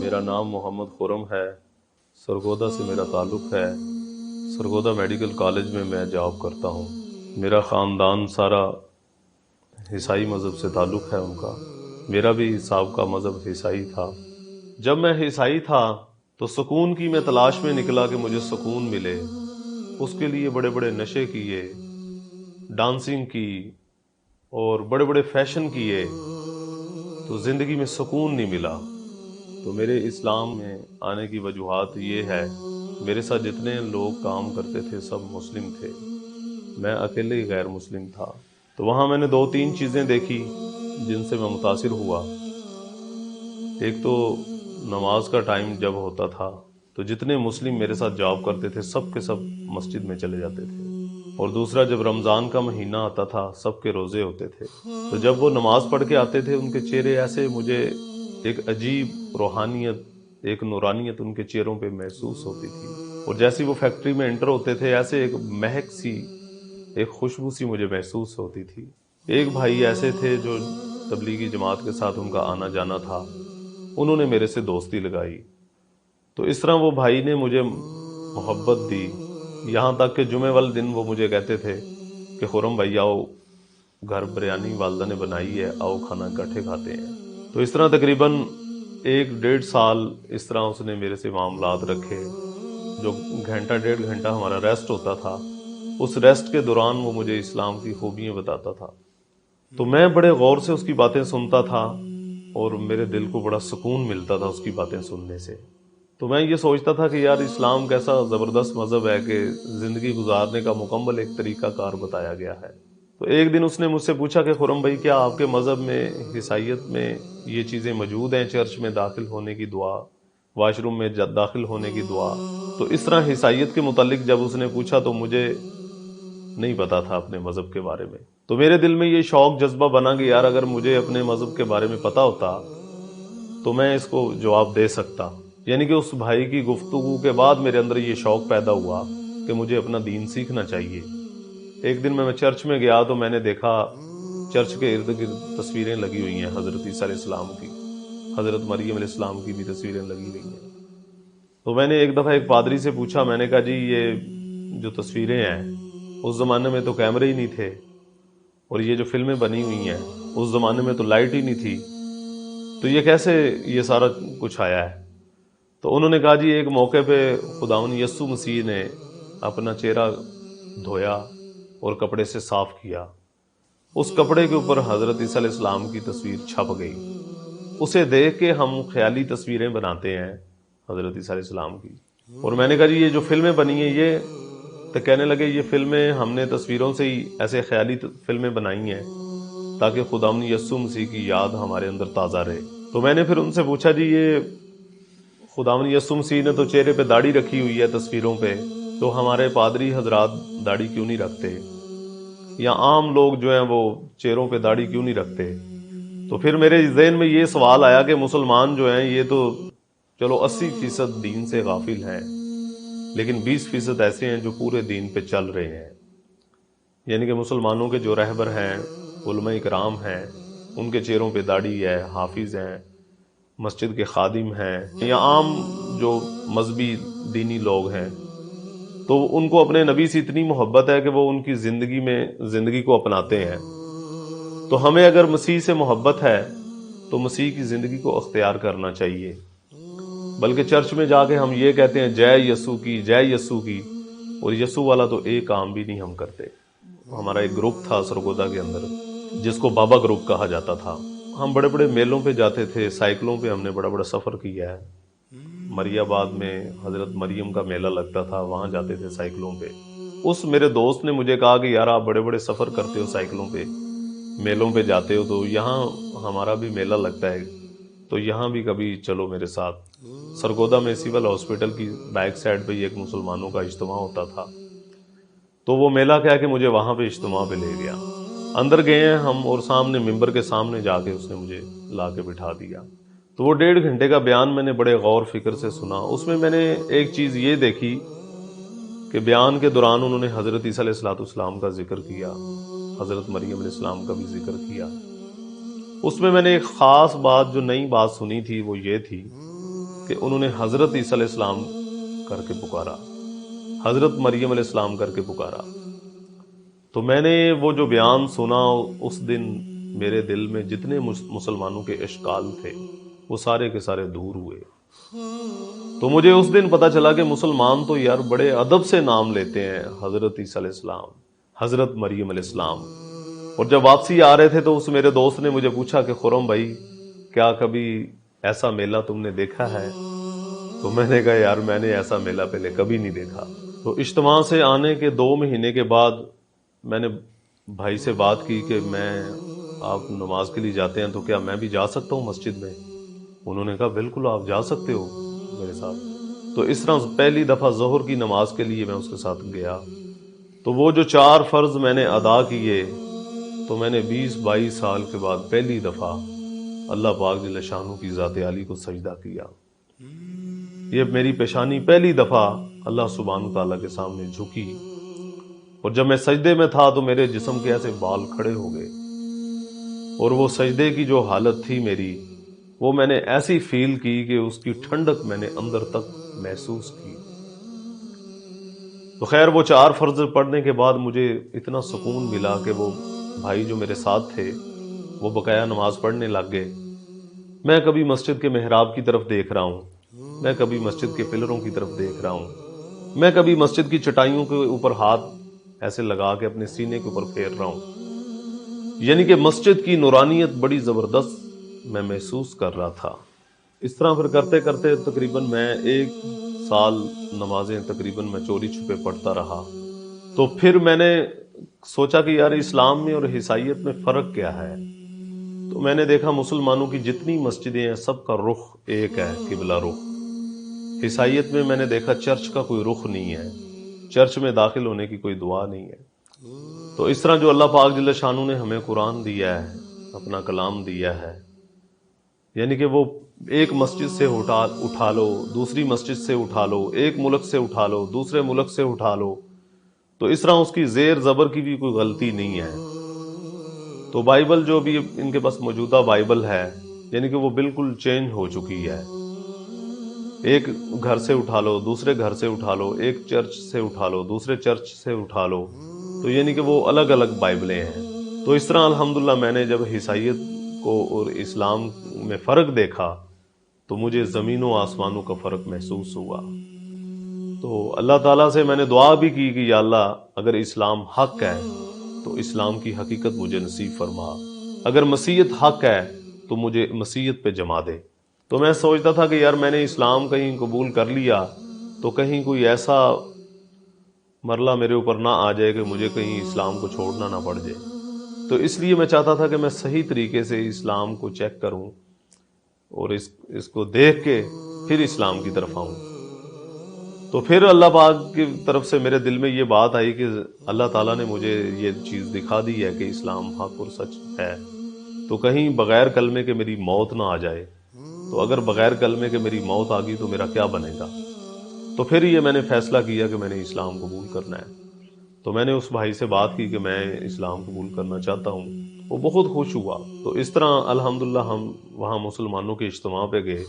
میرا نام محمد خرم ہے، سرگودا سے میرا تعلق ہے۔ سرگودا میڈیکل کالج میں میں جاب کرتا ہوں۔ میرا خاندان سارا عیسائی مذہب سے تعلق ہے ان کا۔ میرا بھی صاحب کا مذہب عیسائی تھا۔ جب میں عیسائی تھا تو سکون کی میں تلاش میں نکلا کہ مجھے سکون ملے۔ اس کے لیے بڑے بڑے نشے کیے، ڈانسنگ کی اور بڑے بڑے فیشن کیے، تو زندگی میں سکون نہیں ملا۔ تو میرے اسلام میں آنے کی وجوہات یہ ہے، میرے ساتھ جتنے لوگ کام کرتے تھے سب مسلم تھے، میں اکیلے ہی غیر مسلم تھا۔ تو وہاں میں نے 2-3 چیزیں دیکھی جن سے میں متاثر ہوا۔ ایک تو نماز کا ٹائم جب ہوتا تھا تو جتنے مسلم میرے ساتھ جاب کرتے تھے سب کے سب مسجد میں چلے جاتے تھے، اور دوسرا جب رمضان کا مہینہ آتا تھا سب کے روزے ہوتے تھے، تو جب وہ نماز پڑھ کے آتے تھے ان کے چہرے ایسے، مجھے ایک عجیب روحانیت، ایک نورانیت ان کے چہروں پہ محسوس ہوتی تھی، اور جیسے وہ فیکٹری میں انٹر ہوتے تھے ایسے ایک مہک سی، ایک خوشبو سی مجھے محسوس ہوتی تھی۔ ایک بھائی ایسے تھے جو تبلیغی جماعت کے ساتھ ان کا آنا جانا تھا، انہوں نے میرے سے دوستی لگائی، تو اس طرح وہ بھائی نے مجھے محبت دی، یہاں تک کہ جمعے والے دن وہ مجھے کہتے تھے کہ خرم بھائی آؤ، گھر بریانی والدہ نے بنائی ہے، آؤ کھانا اکٹھے کھاتے ہیں۔ تو اس طرح تقریباً 1-1.5 سال اس طرح اس نے میرے سے معاملات رکھے۔ جو گھنٹہ 1.5 گھنٹہ ہمارا ریسٹ ہوتا تھا، اس ریسٹ کے دوران وہ مجھے اسلام کی خوبیاں بتاتا تھا، تو میں بڑے غور سے اس کی باتیں سنتا تھا، اور میرے دل کو بڑا سکون ملتا تھا اس کی باتیں سننے سے۔ تو میں یہ سوچتا تھا کہ یار اسلام کیسا زبردست مذہب ہے کہ زندگی گزارنے کا مکمل ایک طریقہ کار بتایا گیا ہے۔ تو ایک دن اس نے مجھ سے پوچھا کہ خرم بھائی کیا آپ کے مذہب میں، عیسائیت میں یہ چیزیں موجود ہیں، چرچ میں داخل ہونے کی دعا، واش روم میں داخل ہونے کی دعا؟ تو اس طرح عیسائیت کے متعلق جب اس نے پوچھا تو مجھے نہیں پتا تھا اپنے مذہب کے بارے میں، تو میرے دل میں یہ شوق جذبہ بنا کہ یار اگر مجھے اپنے مذہب کے بارے میں پتا ہوتا تو میں اس کو جواب دے سکتا۔ یعنی کہ اس بھائی کی گفتگو کے بعد میرے اندر یہ شوق پیدا ہوا کہ مجھے اپنا دین سیکھنا چاہیے۔ ایک دن میں چرچ میں گیا تو میں نے دیکھا چرچ کے ارد گرد تصویریں لگی ہوئی ہیں حضرت عیسیٰ علیہ السلام کی، حضرت مریم علیہ السلام کی بھی تصویریں لگی ہوئی ہیں۔ تو میں نے ایک دفعہ ایک پادری سے پوچھا، میں نے کہا جی یہ جو تصویریں ہیں، اس زمانے میں تو کیمرے ہی نہیں تھے، اور یہ جو فلمیں بنی ہوئی ہیں اس زمانے میں تو لائٹ ہی نہیں تھی، تو یہ کیسے یہ سارا کچھ آیا ہے؟ تو انہوں نے کہا جی ایک موقع پہ خداوند یسوع مسیح نے اپنا چہرہ دھویا اور کپڑے سے صاف کیا، اس کپڑے کے اوپر حضرت عیسیٰ علیہ السلام کی تصویر چھپ گئی، اسے دیکھ کے ہم خیالی تصویریں بناتے ہیں حضرت عیسیٰ علیہ السلام کی۔ اور میں نے کہا جی یہ جو فلمیں بنی ہیں، یہ تو کہنے لگے یہ فلمیں ہم نے تصویروں سے ہی ایسے خیالی فلمیں بنائی ہیں تاکہ خداوند یسوع مسیح کی یاد ہمارے اندر تازہ رہے۔ تو میں نے پھر ان سے پوچھا جی یہ خداوند یسوع مسیح نے تو چہرے پہ داڑھی رکھی ہوئی ہے تصویروں پہ، تو ہمارے پادری حضرات داڑھی کیوں نہیں رکھتے، یا عام لوگ جو ہیں وہ چہروں پہ داڑھی کیوں نہیں رکھتے؟ تو پھر میرے ذہن میں یہ سوال آیا کہ مسلمان جو ہیں یہ تو چلو 80% دین سے غافل ہیں، لیکن 20% ایسے ہیں جو پورے دین پہ چل رہے ہیں۔ یعنی کہ مسلمانوں کے جو رہبر ہیں، علماء اکرام ہیں، ان کے چہروں پہ داڑھی ہے، حافظ ہیں، مسجد کے خادم ہیں، یا عام جو مذہبی دینی لوگ ہیں، تو ان کو اپنے نبی سے اتنی محبت ہے کہ وہ ان کی زندگی میں زندگی کو اپناتے ہیں۔ تو ہمیں اگر مسیح سے محبت ہے تو مسیح کی زندگی کو اختیار کرنا چاہیے، بلکہ چرچ میں جا کے ہم یہ کہتے ہیں جے یسوع کی، جے یسوع کی، اور یسوع والا تو ایک کام بھی نہیں ہم کرتے۔ ہمارا ایک گروپ تھا سرگودا کے اندر جس کو بابا گروپ کہا جاتا تھا، ہم بڑے بڑے میلوں پہ جاتے تھے، سائیکلوں پہ ہم نے بڑا بڑا سفر کیا ہے۔ مری آباد میں حضرت مریم کا میلہ لگتا تھا، وہاں جاتے تھے سائیکلوں پہ۔ اس میرے دوست نے مجھے کہا کہ یار آپ بڑے بڑے سفر کرتے ہو سائیکلوں پہ، میلوں پہ جاتے ہو، تو یہاں ہمارا بھی میلہ لگتا ہے، تو یہاں بھی کبھی چلو میرے ساتھ۔ سرگودا میں سول ہاسپٹل کی بیک سائڈ پہ ایک مسلمانوں کا اجتماع ہوتا تھا، تو وہ میلہ کیا کہ مجھے وہاں پہ اجتماع پہ لے گیا۔ اندر گئے ہیں ہم، اور سامنے ممبر کے سامنے جا کے اس نے مجھے لا کے بٹھا دیا۔ تو وہ 1.5 گھنٹے کا بیان میں نے بڑے غور فکر سے سنا۔ اس میں میں نے ایک چیز یہ دیکھی کہ بیان کے دوران انہوں نے حضرت عیسیٰ علیہ السلام کا ذکر کیا، حضرت مریم علیہ السلام کا بھی ذکر کیا۔ اس میں نے ایک خاص بات، جو نئی بات سنی تھی، وہ یہ تھی کہ انہوں نے حضرت عیسیٰ علیہ السلام کر کے پکارا، حضرت مریم علیہ السلام کر کے پکارا۔ تو میں نے وہ جو بیان سنا، اس دن میرے دل میں جتنے مسلمانوں کے اشکال تھے وہ سارے کے سارے دور ہوئے۔ تو مجھے اس دن پتا چلا کہ مسلمان تو یار بڑے ادب سے نام لیتے ہیں، حضرت عیسیٰ علیہ السلام، حضرت مریم علیہ السلام۔ اور جب واپسی آ رہے تھے تو اس میرے دوست نے مجھے پوچھا کہ خرم بھائی، کیا کبھی ایسا میلہ تم نے دیکھا ہے؟ تو میں نے کہا یار میں نے ایسا میلہ پہلے کبھی نہیں دیکھا۔ تو اجتماع سے آنے کے 2 مہینے کے بعد میں نے بھائی سے بات کی کہ آپ نماز کے لیے جاتے ہیں تو کیا میں بھی جا سکتا ہوں مسجد میں؟ انہوں نے کہا بالکل آپ جا سکتے ہو میرے ساتھ۔ تو اس طرح پہلی دفعہ ظہر کی نماز کے لیے میں اس کے ساتھ گیا۔ تو وہ جو 4 فرض میں نے ادا کیے، تو میں نے 20-22 سال کے بعد پہلی دفعہ اللہ پاک جل شانہ کی ذات عالی کو سجدہ کیا۔ یہ میری پیشانی پہلی دفعہ اللہ سبحانہ تعالیٰ کے سامنے جھکی، اور جب میں سجدے میں تھا تو میرے جسم کے ایسے بال کھڑے ہو گئے، اور وہ سجدے کی جو حالت تھی میری، وہ میں نے ایسی فیل کی کہ اس کی ٹھنڈک میں نے اندر تک محسوس کی۔ تو خیر وہ 4 فرض پڑھنے کے بعد مجھے اتنا سکون ملا کہ وہ بھائی جو میرے ساتھ تھے وہ بقایا نماز پڑھنے لگ گئے۔ میں کبھی مسجد کے محراب کی طرف دیکھ رہا ہوں، میں کبھی مسجد کے پلروں کی طرف دیکھ رہا ہوں، میں کبھی مسجد کی چٹائیوں کے اوپر ہاتھ ایسے لگا کے اپنے سینے کے اوپر پھیر رہا ہوں۔ یعنی کہ مسجد کی نورانیت بڑی زبردست میں محسوس کر رہا تھا۔ اس طرح پھر کرتے کرتے تقریباً میں 1 سال نمازیں تقریباً میں چوری چھپے پڑھتا رہا۔ تو پھر میں نے سوچا کہ یار اسلام میں اور عیسائیت میں فرق کیا ہے؟ تو میں نے دیکھا مسلمانوں کی جتنی مسجدیں ہیں سب کا رخ ایک ہے، قبلہ رخ۔ عیسائیت میں نے دیکھا چرچ کا کوئی رخ نہیں ہے، چرچ میں داخل ہونے کی کوئی دعا نہیں ہے۔ تو اس طرح جو اللہ پاک جل شانہ نے ہمیں قرآن دیا ہے، اپنا کلام دیا ہے، یعنی کہ وہ ایک مسجد سے اٹھا لو، دوسری مسجد سے اٹھا لو، ایک ملک سے اٹھا لو، دوسرے ملک سے اٹھا لو، تو اس طرح اس کی زیر زبر کی بھی کوئی غلطی نہیں ہے۔ تو بائبل جو بھی ان کے پاس موجودہ بائبل ہے، یعنی کہ وہ بالکل چینج ہو چکی ہے۔ ایک گھر سے اٹھا لو، دوسرے گھر سے اٹھا لو، ایک چرچ سے اٹھا لو، دوسرے چرچ سے اٹھا لو، تو یعنی کہ وہ الگ الگ بائبلیں ہیں۔ تو اس طرح الحمدللہ میں نے جب عیسائیت کو اور اسلام میں فرق دیکھا تو مجھے زمین و آسمانوں کا فرق محسوس ہوا۔ تو اللہ تعالیٰ سے میں نے دعا بھی کی کہ یا اللہ اگر اسلام حق ہے تو اسلام کی حقیقت مجھے نصیب فرما، اگر مسیحیت حق ہے تو مجھے مسیحیت پہ جما دے۔ تو میں سوچتا تھا کہ یار میں نے اسلام کہیں قبول کر لیا تو کہیں کوئی ایسا مرلہ میرے اوپر نہ آ جائے کہ مجھے کہیں اسلام کو چھوڑنا نہ پڑ جائے۔ تو اس لیے میں چاہتا تھا کہ میں صحیح طریقے سے اسلام کو چیک کروں اور اس کو دیکھ کے پھر اسلام کی طرف آؤں۔ تو پھر اللہ پاک کی طرف سے میرے دل میں یہ بات آئی کہ اللہ تعالیٰ نے مجھے یہ چیز دکھا دی ہے کہ اسلام حق اور سچ ہے، تو کہیں بغیر کلمے کے میری موت نہ آ جائے۔ تو اگر بغیر کلمے کے میری موت آ گئی تو میرا کیا بنے گا؟ تو پھر یہ میں نے فیصلہ کیا کہ میں نے اسلام قبول کرنا ہے۔ تو میں نے اس بھائی سے بات کی کہ میں اسلام قبول کرنا چاہتا ہوں، وہ بہت خوش ہوا۔ تو اس طرح الحمدللہ ہم وہاں مسلمانوں کے اجتماع پہ گئے،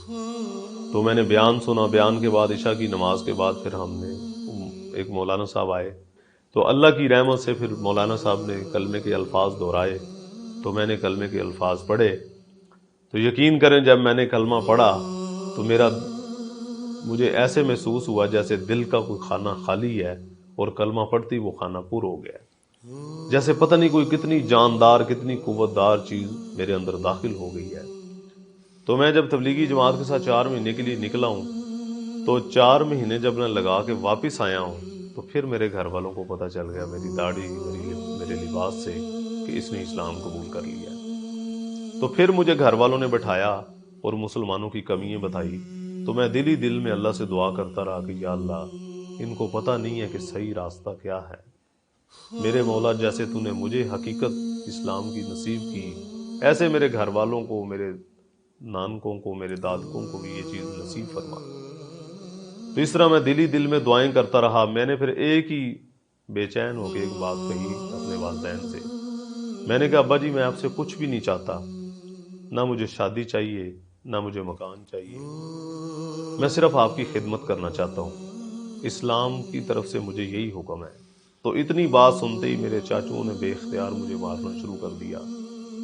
تو میں نے بیان سنا، بیان کے بعد عشاء کی نماز کے بعد پھر ہم نے ایک مولانا صاحب آئے، تو اللہ کی رحمت سے پھر مولانا صاحب نے کلمے کے الفاظ دہرائے، تو میں نے کلمے کے الفاظ پڑھے۔ تو یقین کریں جب میں نے کلمہ پڑھا تو مجھے ایسے محسوس ہوا جیسے دل کا کوئی خانہ خالی ہے اور کلمہ پڑھتی وہ خانہ پر ہو گیا، جیسے پتہ نہیں کوئی کتنی جاندار کتنی قوت دار چیز میرے اندر داخل ہو گئی ہے۔ تو میں جب تبلیغی جماعت کے ساتھ 4 مہینے کے لیے نکلا ہوں، تو 4 مہینے جب میں لگا کے واپس آیا ہوں تو پھر میرے گھر والوں کو پتہ چل گیا میری داڑھی میرے لباس سے کہ اس نے اسلام قبول کر لیا۔ تو پھر مجھے گھر والوں نے بٹھایا اور مسلمانوں کی کمیاں بتائی، تو میں دل ہی دل میں اللہ سے دعا کرتا رہا کہ یا اللہ ان کو پتہ نہیں ہے کہ صحیح راستہ کیا ہے، میرے مولا جیسے تو نے مجھے حقیقت اسلام کی نصیب کی، ایسے میرے گھر والوں کو، میرے نانکوں کو، میرے دادکوں کو بھی یہ چیز نصیب فرما۔ تو اس طرح میں دل ہی دل میں دعائیں کرتا رہا۔ میں نے پھر ایک ہی بے چین ہو کے ایک بات کہی اپنے والدین سے، میں نے کہا ابا جی میں آپ سے کچھ بھی نہیں چاہتا، نہ مجھے شادی چاہیے، نہ مجھے مکان چاہیے، میں صرف آپ کی خدمت کرنا چاہتا ہوں، اسلام کی طرف سے مجھے یہی حکم ہے۔ تو اتنی بات سنتے ہی میرے چاچوؤں نے بے اختیار مجھے مارنا شروع کر دیا،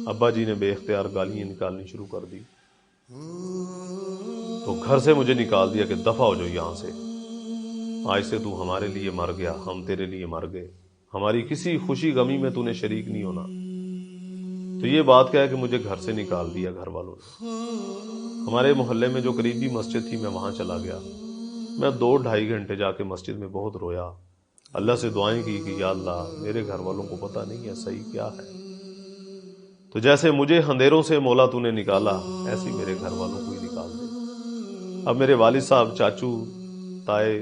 ابا جی نے بے اختیار گالیاں نکالنی شروع کر دی، تو گھر سے مجھے نکال دیا کہ دفع ہو جاؤ یہاں سے، آج سے تو ہمارے لیے مر گیا، ہم تیرے لیے مر گئے، ہماری کسی خوشی غمی میں تو نے شریک نہیں ہونا۔ تو یہ بات کہہ کہ مجھے گھر سے نکال دیا گھر والوں نے۔ ہمارے محلے میں جو قریبی مسجد تھی میں وہاں چلا گیا، میں 2-2.5 گھنٹے جا کے مسجد میں بہت رویا، اللہ سے دعائیں کی کہ یا اللہ میرے گھر والوں کو پتہ نہیں ہے صحیح کیا ہے، تو جیسے مجھے اندھیروں سے مولا تو نے نکالا، ایسے ہی میرے گھر والوں کو ہی نکال دے۔ اب میرے والد صاحب، چاچو، تائے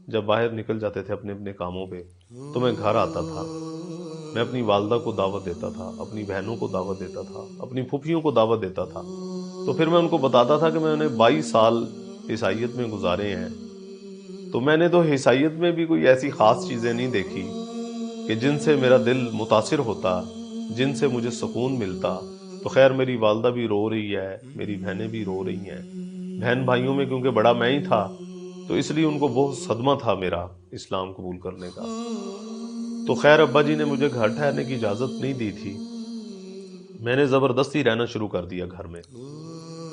جب باہر نکل جاتے تھے اپنے اپنے کاموں پہ تو میں گھر آتا تھا، میں اپنی والدہ کو دعوت دیتا تھا، اپنی بہنوں کو دعوت دیتا تھا، اپنی پھوپھیوں کو دعوت دیتا تھا، تو پھر میں ان کو بتاتا تھا کہ میں نے 22 سال عیسائیت میں گزارے ہیں، تو میں نے تو عیسائیت میں بھی کوئی ایسی خاص چیزیں نہیں دیکھی کہ جن سے میرا دل متاثر ہوتا، جن سے مجھے سکون ملتا۔ تو خیر میری والدہ بھی رو رہی ہے، میری بہنیں بھی رو رہی ہیں، بہن بھائیوں میں کیونکہ بڑا میں ہی تھا تو اس لیے ان کو بہت صدمہ تھا میرا اسلام قبول کرنے کا۔ تو خیر ابا جی نے مجھے گھر ٹھہرنے کی اجازت نہیں دی تھی، میں نے زبردستی رہنا شروع کر دیا گھر میں۔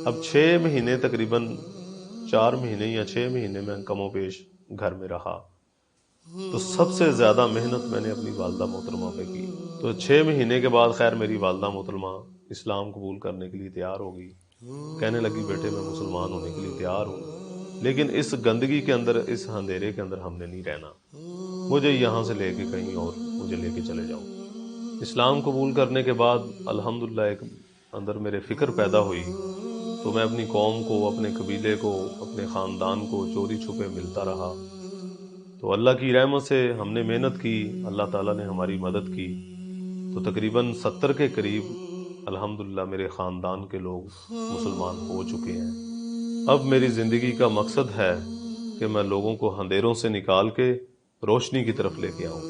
اب 6 مہینے تقریباً 4 مہینے یا 6 مہینے میں کم و بیش گھر میں رہا، تو سب سے زیادہ محنت میں نے اپنی والدہ محترمہ پہ کی۔ تو 6 مہینے کے بعد خیر میری والدہ محترمہ اسلام قبول کرنے کے لیے تیار ہو گئی، کہنے لگی بیٹے میں مسلمان ہونے کے لیے تیار ہوں، لیکن اس گندگی کے اندر، اس اندھیرے کے اندر ہم نے نہیں رہنا، مجھے یہاں سے لے کے کہیں اور مجھے لے کے چلے جاؤ۔ اسلام قبول کرنے کے بعد الحمدللہ ایک اندر میرے فکر پیدا ہوئی، تو میں اپنی قوم کو، اپنے قبیلے کو، اپنے خاندان کو چوری چھپے ملتا رہا۔ تو اللہ کی رحمت سے ہم نے محنت کی، اللہ تعالیٰ نے ہماری مدد کی، تو تقریباً 70 کے قریب الحمدللہ میرے خاندان کے لوگ مسلمان ہو چکے ہیں۔ اب میری زندگی کا مقصد ہے کہ میں لوگوں کو اندھیروں سے نکال کے روشنی کی طرف لے کے آؤں۔